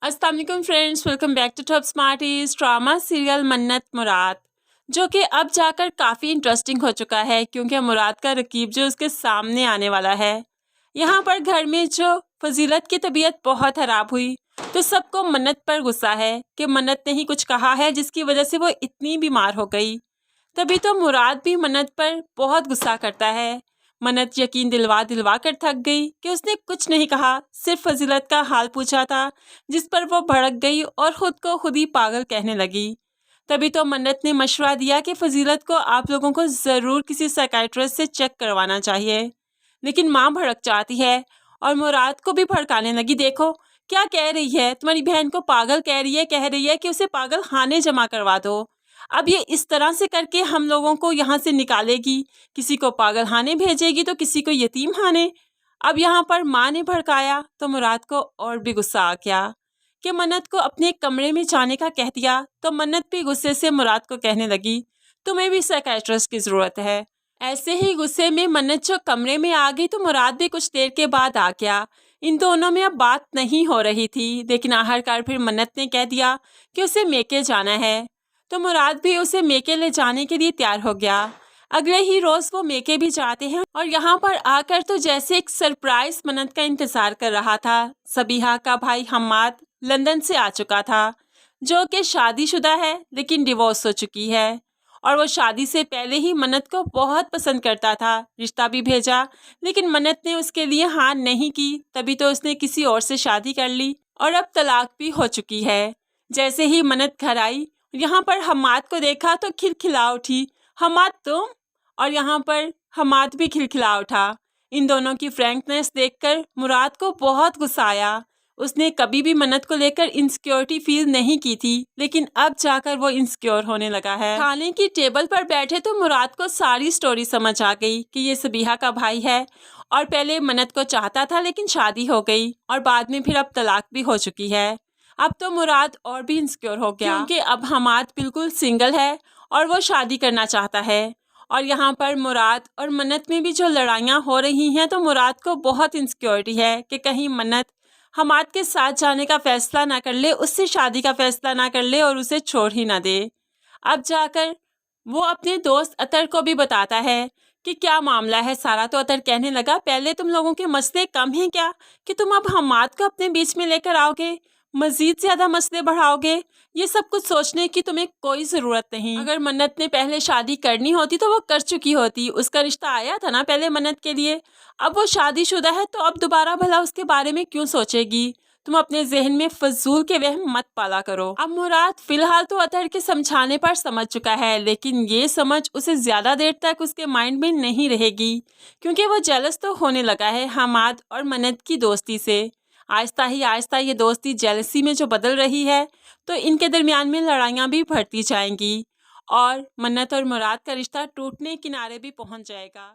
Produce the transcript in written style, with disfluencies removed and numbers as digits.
अस्सलाम वालेकुम friends, welcome back to Top Smarties. Drama serial Mannat Murad जो कि अब जाकर काफ़ी इंटरेस्टिंग हो चुका है, क्योंकि मुराद का रकीब जो उसके सामने आने वाला है। यहाँ पर घर में जो फजीलत की तबीयत बहुत ख़राब हुई तो सबको मन्नत पर गुस्सा है कि मन्नत ने ही कुछ कहा है जिसकी वजह से वो इतनी बीमार हो गई। तभी तो मुराद भी मन्नत पर बहुत गुस्सा करता है। मन्नत यकीन दिलवा दिलवा कर थक गई कि उसने कुछ नहीं कहा, सिर्फ फजीलत का हाल पूछा था, जिस पर वो भड़क गई और ख़ुद को खुद ही पागल कहने लगी। तभी तो मन्नत ने मशवरा दिया कि फजीलत को आप लोगों को ज़रूर किसी साइकियाट्रिस्ट से चेक करवाना चाहिए। लेकिन माँ भड़क जाती है और मुराद को भी भड़काने लगी। देखो क्या कह रही है, तुम्हारी बहन को पागल कह रही है कि उसे पागल खाने जमा करवा दो। अब ये इस तरह से करके हम लोगों को यहाँ से निकालेगी, किसी को पागल खाने भेजेगी तो किसी को यतीम खाने। अब यहाँ पर माँ ने भड़काया तो मुराद को और भी गुस्सा आ गया कि मन्नत को अपने कमरे में जाने का कह दिया। तो मन्नत भी गुस्से से मुराद को कहने लगी, तुम्हें भी साइकियाट्रिस्ट की ज़रूरत है। ऐसे ही गुस्से में मन्नत जो कमरे में आ गई तो मुराद भी कुछ देर के बाद आ गया। इन दोनों में अब बात नहीं हो रही थी, लेकिन आखिरकार फिर मन्नत ने कह दिया कि उसे मेके जाना है। तो मुराद भी उसे मेके ले जाने के लिए तैयार हो गया। अगले ही रोज़ वो मेके भी जाते हैं और यहाँ पर आकर तो जैसे एक सरप्राइज मन्नत का इंतज़ार कर रहा था। सबीहा का भाई हम्माद लंदन से आ चुका था, जो कि शादीशुदा है लेकिन डिवोर्स हो चुकी है, और वो शादी से पहले ही मन्नत को बहुत पसंद करता था। रिश्ता भी भेजा लेकिन मन्नत ने उसके लिए हाँ नहीं की। तभी तो उसने किसी और से शादी कर ली और अब तलाक भी हो चुकी है। जैसे ही मन्नत घर आई, यहाँ पर हम्माद को देखा तो खिलखिला उठी, हम्माद तुम? और यहाँ पर हम्माद भी खिलखिला उठा। इन दोनों की फ्रैंकनेस देखकर मुराद को बहुत गुस्सा आया। उसने कभी भी मन्नत को लेकर इनसिक्योरिटी फील नहीं की थी, लेकिन अब जाकर वो इनसिक्योर होने लगा है। खाने की टेबल पर बैठे तो मुराद को सारी स्टोरी समझ आ गई कि ये सबीहा का भाई है और पहले मन्नत को चाहता था लेकिन शादी हो गई और बाद में फिर अब तलाक भी हो चुकी है। अब तो मुराद और भी इनसिक्योर हो गया, क्योंकि अब हम्माद बिल्कुल सिंगल है और वो शादी करना चाहता है। और यहाँ पर मुराद और मन्नत में भी जो लड़ाइयाँ हो रही हैं तो मुराद को बहुत इनसिक्योरिटी है कि कहीं मन्नत हम्माद के साथ जाने का फैसला ना कर ले, उससे शादी का फैसला ना कर ले और उसे छोड़ ही ना दे। अब जाकर वो अपने दोस्त अतर को भी बताता है कि क्या मामला है सारा। तो अतर कहने लगा, पहले तुम लोगों के मसले कम हैं क्या कि तुम अब हम्माद को अपने बीच में लेकर आओगे, मजीद ज़्यादा मसले बढ़ाओगे। ये सब कुछ सोचने की तुम्हें कोई ज़रूरत नहीं। अगर मन्नत ने पहले शादी करनी होती तो वो कर चुकी होती, उसका रिश्ता आया था ना पहले मन्नत के लिए। अब वो शादीशुदा है तो अब दोबारा भला उसके बारे में क्यों सोचेगी। तुम अपने जहन में फजूल के वहम मत पाला करो। अब मुराद फिलहाल तो अतर के समझाने पर समझ चुका है, लेकिन ये समझ उसे ज़्यादा देर तक उसके माइंड में नहीं रहेगी, क्योंकि वो जेलस तो होने लगा है हम्माद और मन्नत की दोस्ती से। आहिस्ता ये दोस्ती जेलसी में जो बदल रही है तो इनके दरमियान में लड़ाइयाँ भी बढ़ती जाएंगी और मन्नत और मुराद का रिश्ता टूटने किनारे भी पहुंच जाएगा।